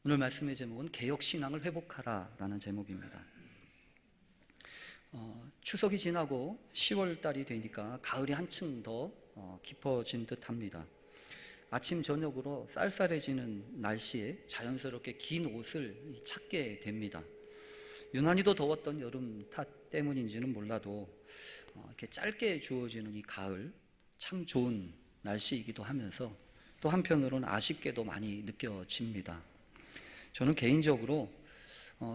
오늘 말씀의 제목은 개혁신앙을 회복하라라는 제목입니다. 추석이 지나고 10월달이 되니까 가을이 한층 더 깊어진 듯합니다. 아침 저녁으로 쌀쌀해지는 날씨에 자연스럽게 긴 옷을 찾게 됩니다. 유난히도 더웠던 여름 탓 때문인지는 몰라도 이렇게 짧게 주어지는 이 가을 참 좋은 날씨이기도 하면서 또 한편으로는 아쉽게도 많이 느껴집니다. 저는 개인적으로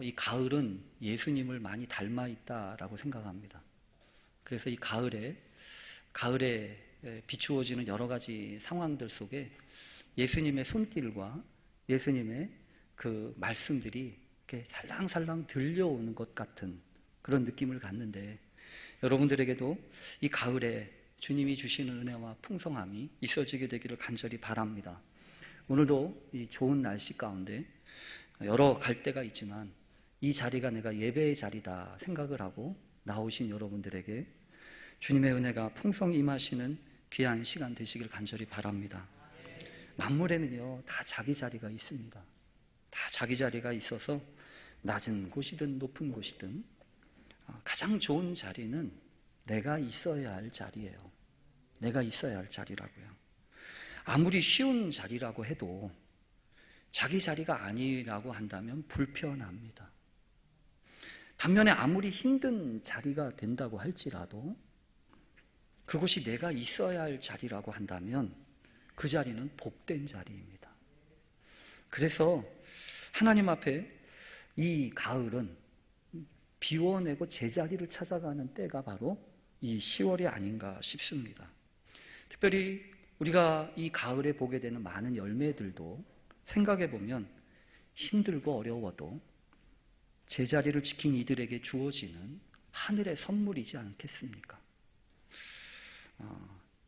이 가을은 예수님을 많이 닮아 있다라고 생각합니다. 그래서 이 가을에 비추어지는 여러 가지 상황들 속에 예수님의 손길과 예수님의 그 말씀들이 이렇게 살랑살랑 들려오는 것 같은 그런 느낌을 갖는데, 여러분들에게도 이 가을에 주님이 주시는 은혜와 풍성함이 있어지게 되기를 간절히 바랍니다. 오늘도 이 좋은 날씨 가운데 여러 갈대가 있지만 이 자리가 내가 예배의 자리다 생각을 하고 나오신 여러분들에게 주님의 은혜가 풍성히 임하시는 귀한 시간 되시길 간절히 바랍니다. 만물에는요, 다 자기 자리가 있습니다. 다 자기 자리가 있어서 낮은 곳이든 높은 곳이든 가장 좋은 자리는 내가 있어야 할 자리예요. 내가 있어야 할 자리라고요. 아무리 쉬운 자리라고 해도 자기 자리가 아니라고 한다면 불편합니다. 반면에 아무리 힘든 자리가 된다고 할지라도 그곳이 내가 있어야 할 자리라고 한다면 그 자리는 복된 자리입니다. 그래서 하나님 앞에 이 가을은 비워내고 제자리를 찾아가는 때가 바로 이 10월이 아닌가 싶습니다. 특별히 우리가 이 가을에 보게 되는 많은 열매들도 생각해 보면 힘들고 어려워도 제자리를 지킨 이들에게 주어지는 하늘의 선물이지 않겠습니까?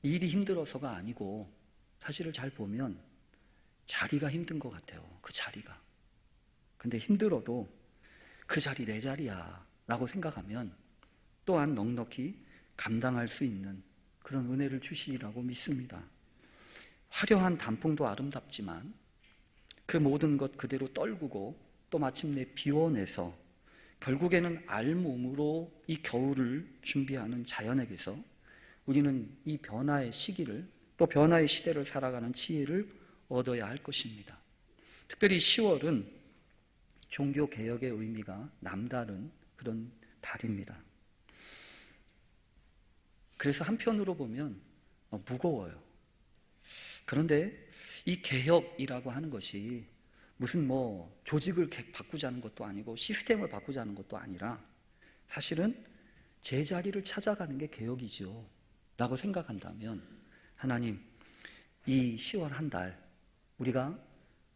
일이 힘들어서가 아니고 사실을 잘 보면 자리가 힘든 것 같아요. 그 자리가. 근데 힘들어도 그 자리 내 자리야 라고 생각하면 또한 넉넉히 감당할 수 있는 그런 은혜를 주시리라고 믿습니다. 화려한 단풍도 아름답지만 그 모든 것 그대로 떨구고 또 마침내 비워내서 결국에는 알몸으로 이 겨울을 준비하는 자연에게서 우리는 이 변화의 시기를 또 변화의 시대를 살아가는 지혜를 얻어야 할 것입니다. 특별히 10월은 종교개혁의 의미가 남다른 그런 달입니다. 그래서 한편으로 보면 무거워요. 그런데 이 개혁이라고 하는 것이 무슨 조직을 바꾸자는 것도 아니고 시스템을 바꾸자는 것도 아니라 사실은 제자리를 찾아가는 게 개혁이죠 라고 생각한다면 하나님, 이 10월 한 달 우리가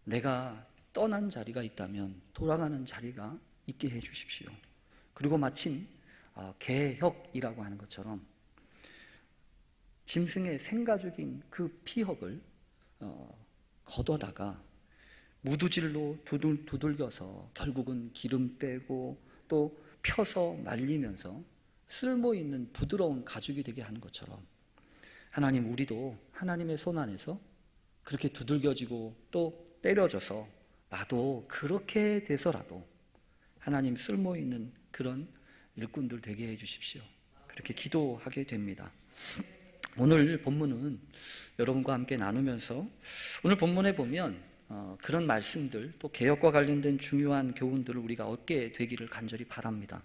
내가 떠난 자리가 있다면 돌아가는 자리가 있게 해 주십시오. 그리고 마침 개혁이라고 하는 것처럼 짐승의 생가죽인 그 피혁을 걷어다가 무두질로 두들겨서 결국은 기름 빼고 또 펴서 말리면서 쓸모있는 부드러운 가죽이 되게 하는 것처럼 하나님, 우리도 하나님의 손 안에서 그렇게 두들겨지고 또 때려져서 나도 그렇게 돼서라도 하나님 쓸모있는 그런 일꾼들 되게 해주십시오. 그렇게 기도하게 됩니다. 오늘 본문은 여러분과 함께 나누면서 오늘 본문에 보면 그런 말씀들 또 개혁과 관련된 중요한 교훈들을 우리가 얻게 되기를 간절히 바랍니다.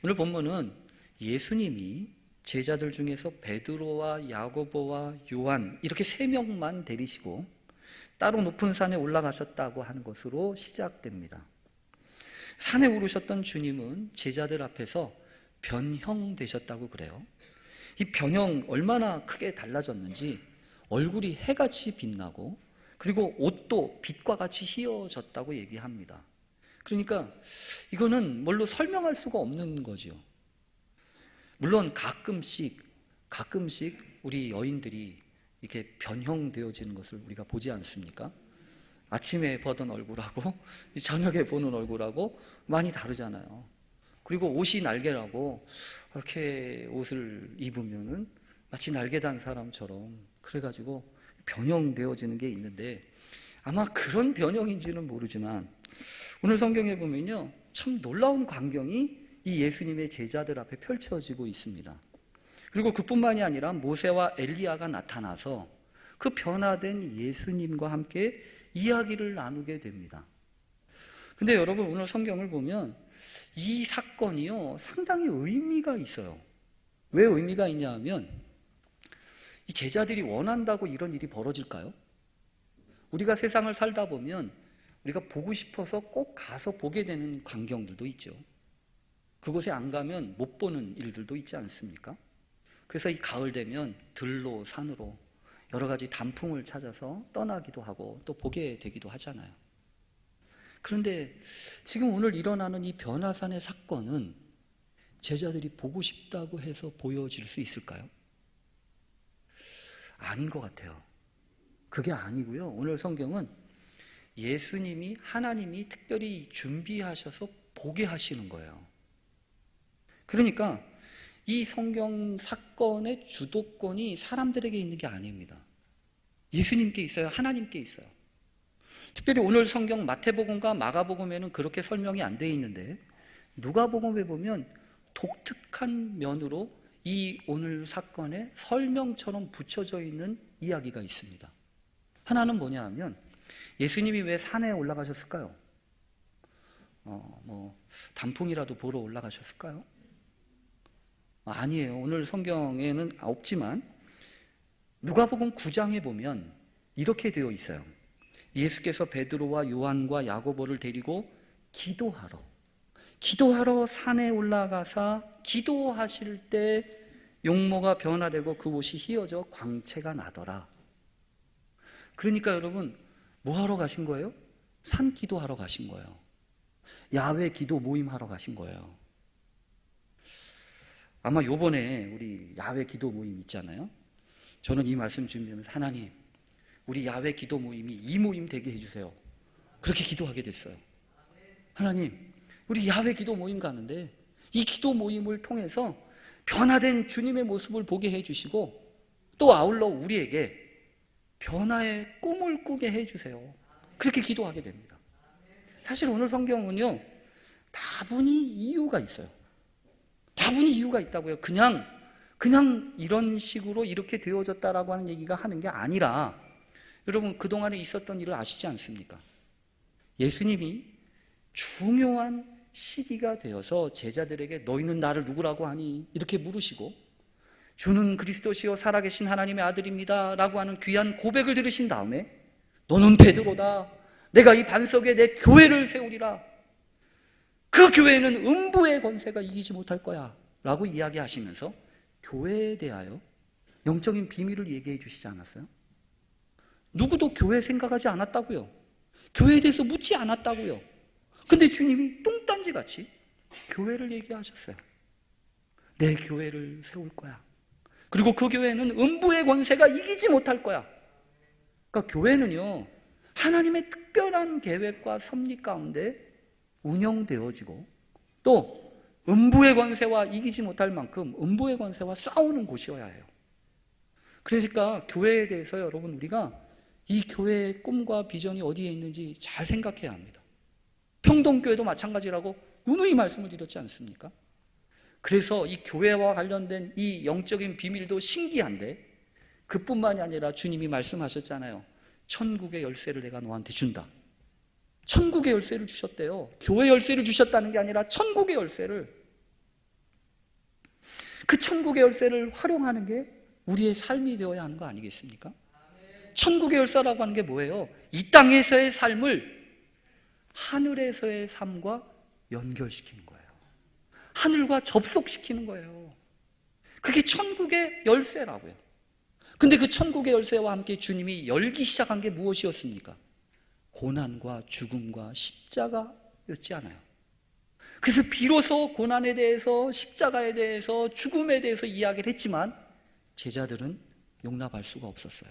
오늘 본문은 예수님이 제자들 중에서 베드로와 야고보와 요한 이렇게 3명만 데리시고 따로 높은 산에 올라가셨다고 하는 것으로 시작됩니다. 산에 오르셨던 주님은 제자들 앞에서 변형되셨다고 그래요. 이 변형 얼마나 크게 달라졌는지 얼굴이 해같이 빛나고 그리고 옷도 빛과 같이 희어졌다고 얘기합니다. 그러니까 이거는 뭘로 설명할 수가 없는 거죠. 물론 가끔씩 우리 여인들이 이렇게 변형되어지는 것을 우리가 보지 않습니까? 아침에 보던 얼굴하고 저녁에 보는 얼굴하고 많이 다르잖아요. 그리고 옷이 날개라고 이렇게 옷을 입으면은 마치 날개 단 사람처럼 그래가지고 변형되어지는 게 있는데 아마 그런 변형인지는 모르지만 오늘 성경에 보면요, 참 놀라운 광경이 이 예수님의 제자들 앞에 펼쳐지고 있습니다. 그리고 그뿐만이 아니라 모세와 엘리야가 나타나서 그 변화된 예수님과 함께 이야기를 나누게 됩니다. 근데 여러분, 오늘 성경을 보면 이 사건이요, 상당히 의미가 있어요. 왜 의미가 있냐 하면, 이 제자들이 원한다고 이런 일이 벌어질까요? 우리가 세상을 살다 보면 우리가 보고 싶어서 꼭 가서 보게 되는 광경들도 있죠. 그곳에 안 가면 못 보는 일들도 있지 않습니까? 그래서 이 가을 되면 들로 산으로 여러 가지 단풍을 찾아서 떠나기도 하고 또 보게 되기도 하잖아요. 그런데 지금 오늘 일어나는 이 변화산의 사건은 제자들이 보고 싶다고 해서 보여질 수 있을까요? 아닌 것 같아요. 그게 아니고요. 오늘 성경은 예수님이, 하나님이 특별히 준비하셔서 보게 하시는 거예요. 그러니까 이 성경 사건의 주도권이 사람들에게 있는 게 아닙니다. 예수님께 있어요. 하나님께 있어요. 특별히 오늘 성경 마태복음과 마가복음에는 그렇게 설명이 안 돼 있는데, 누가복음에 보면 독특한 면으로 이 오늘 사건에 설명처럼 붙여져 있는 이야기가 있습니다. 하나는 뭐냐 하면, 예수님이 왜 산에 올라가셨을까요? 단풍이라도 보러 올라가셨을까요? 아니에요. 오늘 성경에는 없지만 누가복음 9장에 보면 이렇게 되어 있어요. 예수께서 베드로와 요한과 야고보를 데리고 기도하러 산에 올라가사 기도하실 때 용모가 변화되고 그 옷이 휘어져 광채가 나더라. 그러니까 여러분, 뭐 하러 가신 거예요? 산 기도하러 가신 거예요. 야외 기도 모임 하러 가신 거예요. 아마 요번에 우리 야외 기도 모임 있잖아요. 저는 이 말씀 준비하면서, 하나님, 우리 야외 기도 모임이 이 모임 되게 해주세요. 그렇게 기도하게 됐어요. 하나님, 우리 야외 기도 모임 가는데 이 기도 모임을 통해서 변화된 주님의 모습을 보게 해주시고, 또 아울러 우리에게 변화의 꿈을 꾸게 해주세요. 그렇게 기도하게 됩니다. 사실 오늘 성경은요, 다분히 이유가 있어요. 다분히 이유가 있다고요. 그냥 이런 식으로 이렇게 되어졌다라고 하는 얘기가 하는 게 아니라, 여러분 그동안에 있었던 일을 아시지 않습니까? 예수님이 중요한 시기가 되어서 제자들에게 너희는 나를 누구라고 하니? 이렇게 물으시고, 주는 그리스도시요 살아계신 하나님의 아들입니다 라고 하는 귀한 고백을 들으신 다음에, 너는 베드로다. 내가 이 반석에 내 교회를 세우리라. 그 교회는 음부의 권세가 이기지 못할 거야 라고 이야기하시면서 교회에 대하여 영적인 비밀을 얘기해 주시지 않았어요? 누구도 교회 생각하지 않았다고요. 교회에 대해서 묻지 않았다고요. 근데 주님이 뚱딴지같이 교회를 얘기하셨어요. 내 교회를 세울 거야. 그리고 그 교회는 음부의 권세가 이기지 못할 거야. 그러니까 교회는요, 하나님의 특별한 계획과 섭리 가운데 운영되어지고, 또 음부의 권세와 이기지 못할 만큼 음부의 권세와 싸우는 곳이어야 해요. 그러니까 교회에 대해서 여러분, 우리가 이 교회의 꿈과 비전이 어디에 있는지 잘 생각해야 합니다. 평동교회도 마찬가지라고 누누이 말씀을 드렸지 않습니까? 그래서 이 교회와 관련된 이 영적인 비밀도 신기한데, 그뿐만이 아니라 주님이 말씀하셨잖아요. 천국의 열쇠를 내가 너한테 준다. 천국의 열쇠를 주셨대요. 교회 열쇠를 주셨다는 게 아니라 천국의 열쇠를. 그 천국의 열쇠를 활용하는 게 우리의 삶이 되어야 하는 거 아니겠습니까? 천국의 열쇠라고 하는 게 뭐예요? 이 땅에서의 삶을 하늘에서의 삶과 연결시키는 거예요. 하늘과 접속시키는 거예요. 그게 천국의 열쇠라고요. 근데 그 천국의 열쇠와 함께 주님이 열기 시작한 게 무엇이었습니까? 고난과 죽음과 십자가였지 않아요. 그래서 비로소 고난에 대해서, 십자가에 대해서, 죽음에 대해서 이야기를 했지만 제자들은 용납할 수가 없었어요.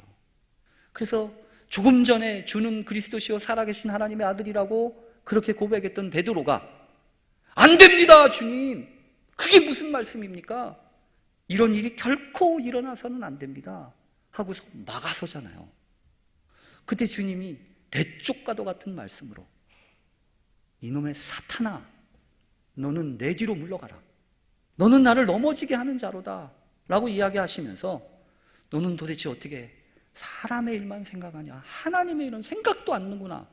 그래서 조금 전에 주는 그리스도시요 살아계신 하나님의 아들이라고 그렇게 고백했던 베드로가, 안 됩니다 주님, 그게 무슨 말씀입니까? 이런 일이 결코 일어나서는 안 됩니다 하고서 막아서잖아요. 그때 주님이 대쪽과도 같은 말씀으로 이놈의 사탄아, 너는 내 뒤로 물러가라. 너는 나를 넘어지게 하는 자로다 라고 이야기하시면서 너는 도대체 어떻게 사람의 일만 생각하냐, 하나님의 일은 생각도 않는구나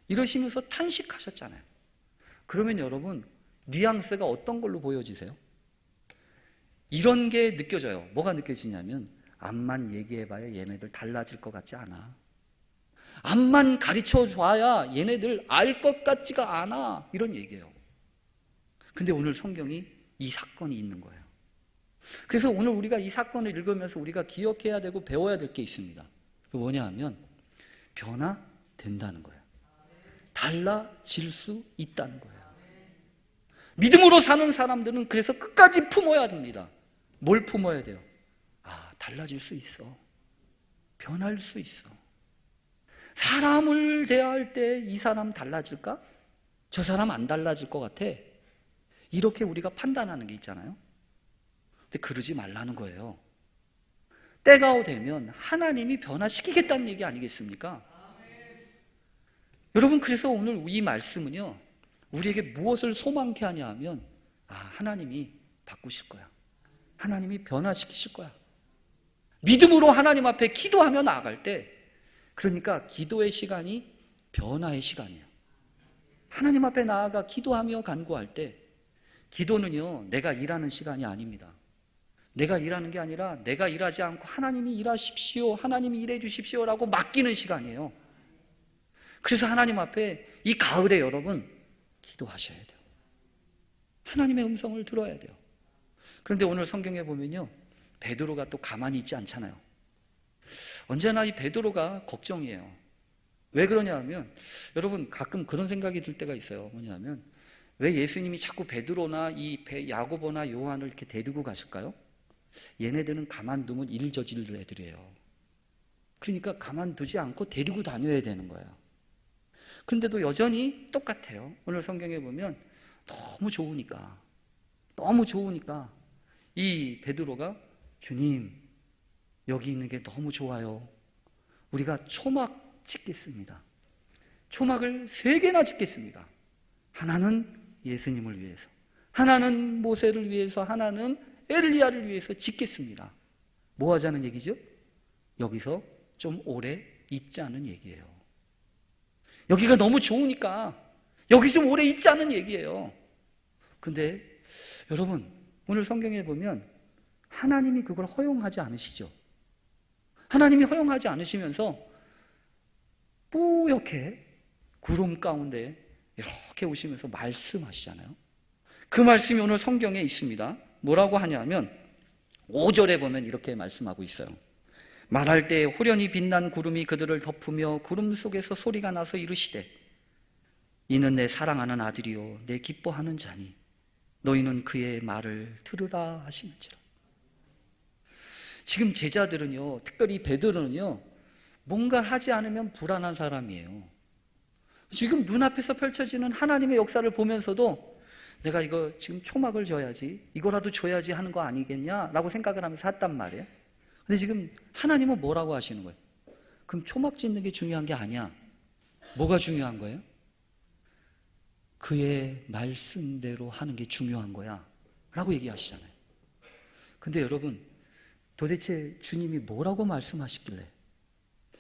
이러시면서 탄식하셨잖아요. 그러면 여러분, 뉘앙스가 어떤 걸로 보여지세요? 이런 게 느껴져요. 뭐가 느껴지냐면 암만 얘기해봐야 얘네들 달라질 것 같지 않아. 암만 가르쳐줘야 얘네들 알 것 같지가 않아. 이런 얘기예요. 근데 오늘 성경이 이 사건이 있는 거예요. 그래서 오늘 우리가 이 사건을 읽으면서 우리가 기억해야 되고 배워야 될 게 있습니다. 그게 뭐냐 하면 변화된다는 거예요. 달라질 수 있다는 거예요. 믿음으로 사는 사람들은 그래서 끝까지 품어야 됩니다. 뭘 품어야 돼요? 아, 달라질 수 있어. 변할 수 있어. 사람을 대할 때 이 사람 달라질까? 저 사람 안 달라질 것 같아. 이렇게 우리가 판단하는 게 있잖아요. 근데 그러지 말라는 거예요. 때가 되면 하나님이 변화시키겠다는 얘기 아니겠습니까? 여러분, 그래서 오늘 이 말씀은요, 우리에게 무엇을 소망케 하냐 하면, 아, 하나님이 바꾸실 거야. 하나님이 변화시키실 거야. 믿음으로 하나님 앞에 기도하며 나아갈 때, 그러니까 기도의 시간이 변화의 시간이에요. 하나님 앞에 나아가 기도하며 간구할 때, 기도는요, 내가 일하는 시간이 아닙니다. 내가 일하는 게 아니라 내가 일하지 않고 하나님이 일하십시오, 하나님이 일해 주십시오라고 맡기는 시간이에요. 그래서 하나님 앞에 이 가을에 여러분 기도하셔야 돼요. 하나님의 음성을 들어야 돼요. 그런데 오늘 성경에 보면요, 베드로가 또 가만히 있지 않잖아요. 언제나 이 베드로가 걱정이에요. 왜 그러냐 하면, 여러분 가끔 그런 생각이 들 때가 있어요. 뭐냐면, 왜 예수님이 자꾸 베드로나 야고보나 요한을 이렇게 데리고 가실까요? 얘네들은 가만두면 일 저지를 애들이에요. 그러니까 가만두지 않고 데리고 다녀야 되는 거예요. 근데도 여전히 똑같아요. 오늘 성경에 보면 너무 좋으니까 이 베드로가 주님, 여기 있는 게 너무 좋아요. 우리가 초막 짓겠습니다. 초막을 3개나 짓겠습니다. 하나는 예수님을 위해서, 하나는 모세를 위해서, 하나는 엘리야를 위해서 짓겠습니다. 뭐 하자는 얘기죠? 여기서 좀 오래 있자는 얘기예요. 여기가 너무 좋으니까 여기 좀 오래 있자는 얘기예요. 근데 여러분, 오늘 성경에 보면 하나님이 그걸 허용하지 않으시죠. 하나님이 허용하지 않으시면서 뿌옇게 구름 가운데 이렇게 오시면서 말씀하시잖아요. 그 말씀이 오늘 성경에 있습니다. 뭐라고 하냐면 5절에 보면 이렇게 말씀하고 있어요. 말할 때 호련히 빛난 구름이 그들을 덮으며 구름 속에서 소리가 나서 이르시되, 이는 내 사랑하는 아들이요 내 기뻐하는 자니 너희는 그의 말을 들으라 하시는지라. 지금 제자들은요, 특별히 베드로는요, 뭔가를 하지 않으면 불안한 사람이에요. 지금 눈앞에서 펼쳐지는 하나님의 역사를 보면서도 내가 이거 지금 초막을 줘야지, 이거라도 줘야지 하는 거 아니겠냐라고 생각을 하면서 했단 말이에요. 근데 지금 하나님은 뭐라고 하시는 거예요? 그럼 초막 짓는 게 중요한 게 아니야. 뭐가 중요한 거예요? 그의 말씀대로 하는 게 중요한 거야 라고 얘기하시잖아요. 근데 여러분, 도대체 주님이 뭐라고 말씀하시길래,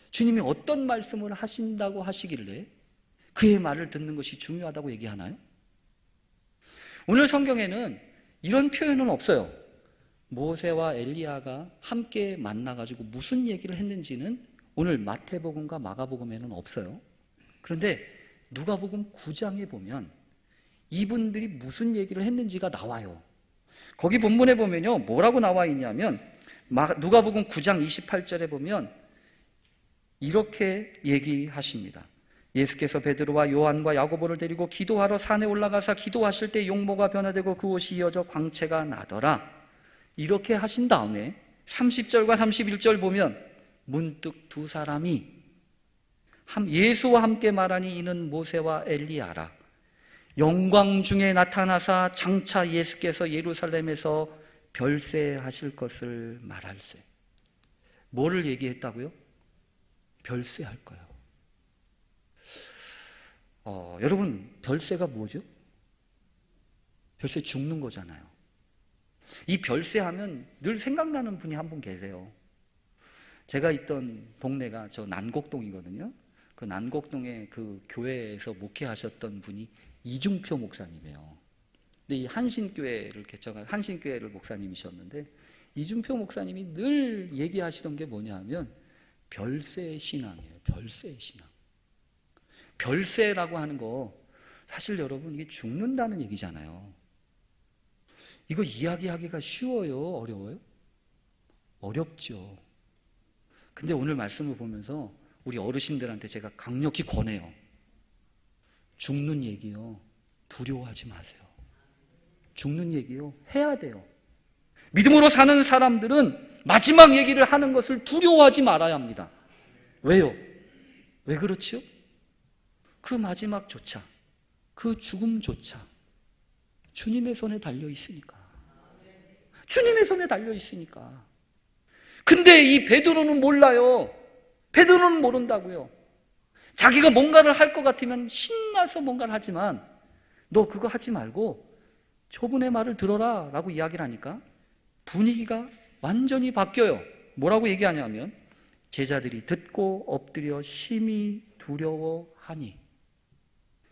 주님이 어떤 말씀을 하신다고 하시길래 그의 말을 듣는 것이 중요하다고 얘기하나요? 오늘 성경에는 이런 표현은 없어요. 모세와 엘리야가 함께 만나가지고 무슨 얘기를 했는지는 오늘 마태복음과 마가복음에는 없어요. 그런데 누가복음 9장에 보면 이분들이 무슨 얘기를 했는지가 나와요. 거기 본문에 보면요, 뭐라고 나와 있냐면 누가복음 9장 28절에 보면 이렇게 얘기하십니다. 예수께서 베드로와 요한과 야고보를 데리고 기도하러 산에 올라가사 기도하실 때 용모가 변화되고 그 옷이 이어져 광채가 나더라. 이렇게 하신 다음에 30절과 31절 보면 문득 두 사람이 예수와 함께 말하니 이는 모세와 엘리야라. 영광 중에 나타나사 장차 예수께서 예루살렘에서 별세하실 것을 말할세. 뭐를 얘기했다고요? 별세할 거예요. 여러분, 별세가 뭐죠? 별세 죽는 거잖아요. 이 별세 하면 늘 생각나는 분이 한 분 계세요. 제가 있던 동네가 저 난곡동이거든요. 그 난곡동에 그 교회에서 목회하셨던 분이 이중표 목사님이에요. 근데 이 한신교회를 개척한 한신교회를 목사님이셨는데, 이중표 목사님이 늘 얘기하시던 게 뭐냐 하면 별세의 신앙이에요. 별세의 신앙. 별세라고 하는 거 사실 여러분 이게 죽는다는 얘기잖아요. 이거 이야기하기가 쉬워요? 어려워요? 어렵죠. 근데 오늘 말씀을 보면서 우리 어르신들한테 제가 강력히 권해요. 죽는 얘기요, 두려워하지 마세요. 죽는 얘기요, 해야 돼요. 믿음으로 사는 사람들은 마지막 얘기를 하는 것을 두려워하지 말아야 합니다. 왜요? 왜 그렇지요? 그 마지막조차, 그 죽음조차 주님의 손에 달려 있으니까. 주님의 손에 달려 있으니까. 근데 이 베드로는 몰라요. 베드로는 모른다고요. 자기가 뭔가를 할 것 같으면 신나서 뭔가를 하지만, 너 그거 하지 말고 저분의 말을 들어라 라고 이야기를 하니까 분위기가 완전히 바뀌어요. 뭐라고 얘기하냐면, 제자들이 듣고 엎드려 심히 두려워하니.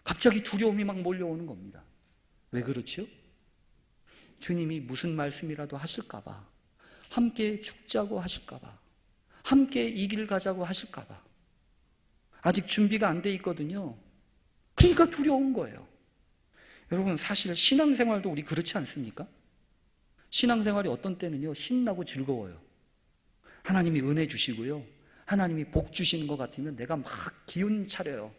갑자기 두려움이 막 몰려오는 겁니다. 왜 그렇죠? 주님이 무슨 말씀이라도 하실까 봐, 함께 죽자고 하실까 봐, 함께 이 길 가자고 하실까 봐. 아직 준비가 안 돼 있거든요. 그러니까 두려운 거예요. 여러분, 사실 신앙생활도 우리 그렇지 않습니까? 신앙생활이 어떤 때는요, 신나고 즐거워요. 하나님이 은혜 주시고요, 하나님이 복 주시는 것 같으면 내가 막 기운 차려요.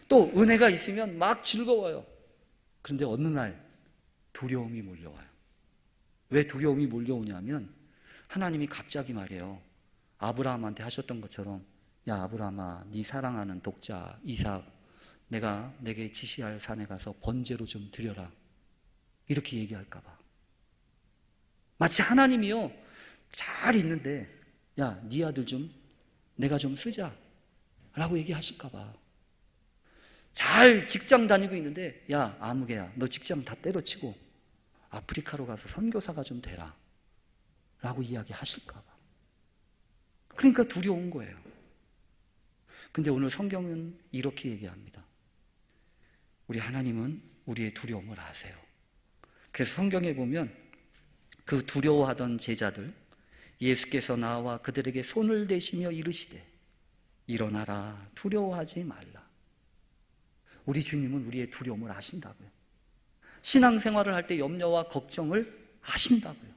또 은혜가 있으면 막 즐거워요. 그런데 어느 날 두려움이 몰려와요. 왜 두려움이 몰려오냐면, 하나님이 갑자기 말해요. 아브라함한테 하셨던 것처럼, 야 아브라함아, 네 사랑하는 독자 이삭 내가 내게 지시할 산에 가서 번제로 좀 드려라. 이렇게 얘기할까 봐. 마치 하나님이요, 잘 있는데 야 네 아들 좀 내가 좀 쓰자 라고 얘기하실까 봐. 잘 직장 다니고 있는데, 야 아무개야 너 직장 다 때려치고 아프리카로 가서 선교사가 좀 되라 라고 이야기하실까 봐. 그러니까 두려운 거예요. 근데 오늘 성경은 이렇게 얘기합니다. 우리 하나님은 우리의 두려움을 아세요. 그래서 성경에 보면 그 두려워하던 제자들, 예수께서 나와 그들에게 손을 대시며 이르시되 일어나라, 두려워하지 말라. 우리 주님은 우리의 두려움을 아신다고요. 신앙생활을 할 때 염려와 걱정을 아신다고요.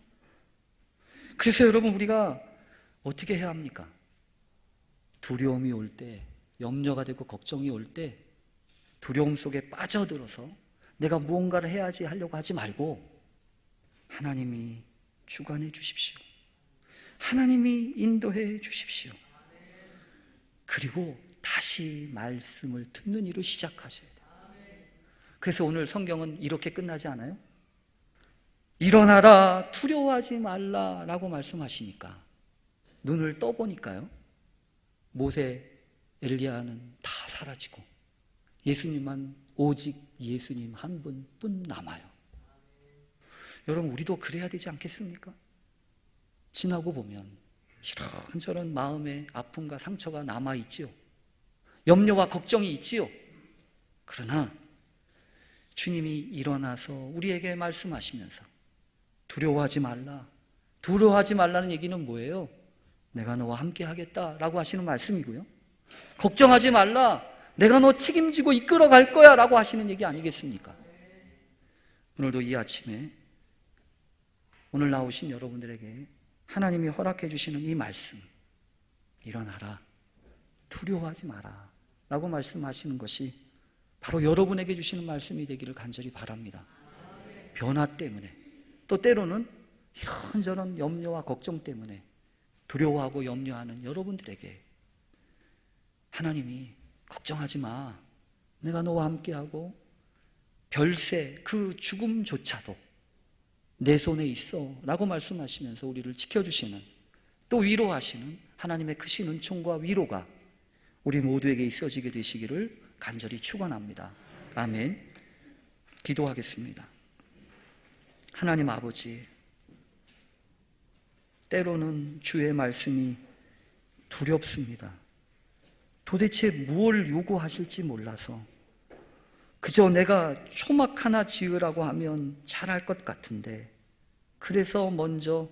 그래서 여러분, 우리가 어떻게 해야 합니까? 두려움이 올 때, 염려가 되고 걱정이 올 때 두려움 속에 빠져들어서 내가 무언가를 해야지 하려고 하지 말고, 하나님이 주관해 주십시오. 하나님이 인도해 주십시오. 그리고 다시 말씀을 듣는 일을 시작하셔야 돼요. 그래서 오늘 성경은 이렇게 끝나지 않아요? 일어나라, 두려워하지 말라 라고 말씀하시니까 눈을 떠보니까요, 모세, 엘리야는 다 사라지고 예수님만, 오직 예수님 한 분뿐 남아요. 여러분, 우리도 그래야 되지 않겠습니까? 지나고 보면 이런저런 마음의 아픔과 상처가 남아있지요. 염려와 걱정이 있지요. 그러나 주님이 일어나서 우리에게 말씀하시면서 두려워하지 말라. 두려워하지 말라는 얘기는 뭐예요? 내가 너와 함께 하겠다라고 하시는 말씀이고요. 걱정하지 말라. 내가 너 책임지고 이끌어 갈 거야 라고 하시는 얘기 아니겠습니까? 오늘도 이 아침에 오늘 나오신 여러분들에게 하나님이 허락해 주시는 이 말씀, 일어나라, 두려워하지 마라 라고 말씀하시는 것이 바로 여러분에게 주시는 말씀이 되기를 간절히 바랍니다. 변화 때문에, 또 때로는 이런저런 염려와 걱정 때문에 두려워하고 염려하는 여러분들에게 하나님이 걱정하지 마, 내가 너와 함께하고 별세 그 죽음조차도 내 손에 있어 라고 말씀하시면서 우리를 지켜주시는, 또 위로하시는 하나님의 크신 은총과 위로가 우리 모두에게 있어지게 되시기를 간절히 축원합니다. 아멘. 기도하겠습니다. 하나님 아버지, 때로는 주의 말씀이 두렵습니다. 도대체 무엇을 요구하실지 몰라서 그저 내가 초막 하나 지으라고 하면 잘할 것 같은데, 그래서 먼저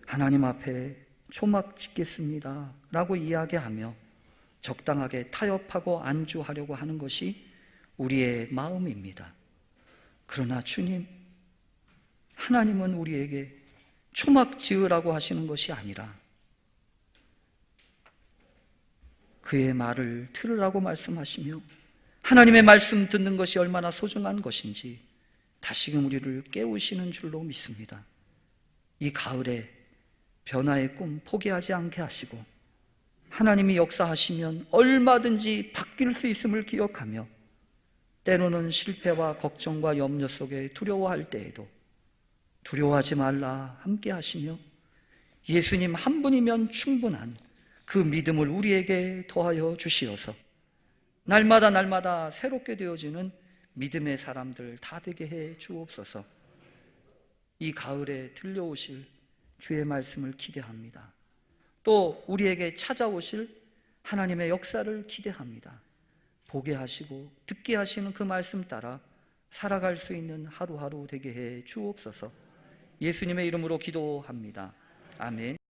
하나님 앞에 초막 짓겠습니다 라고 이야기하며 적당하게 타협하고 안주하려고 하는 것이 우리의 마음입니다. 그러나 주님, 하나님은 우리에게 초막 지으라고 하시는 것이 아니라 그의 말을 들으라고 말씀하시며, 하나님의 말씀 듣는 것이 얼마나 소중한 것인지 다시금 우리를 깨우시는 줄로 믿습니다. 이 가을에 변화의 꿈 포기하지 않게 하시고, 하나님이 역사하시면 얼마든지 바뀔 수 있음을 기억하며, 때로는 실패와 걱정과 염려 속에 두려워할 때에도 두려워하지 말라 함께 하시며, 예수님 한 분이면 충분한 그 믿음을 우리에게 더하여 주시어서 날마다 새롭게 되어지는 믿음의 사람들 다 되게 해 주옵소서. 이 가을에 들려오실 주의 말씀을 기대합니다. 또 우리에게 찾아오실 하나님의 역사를 기대합니다. 보게 하시고 듣게 하시는 그 말씀 따라 살아갈 수 있는 하루하루 되게 해 주옵소서. 예수님의 이름으로 기도합니다. 아멘.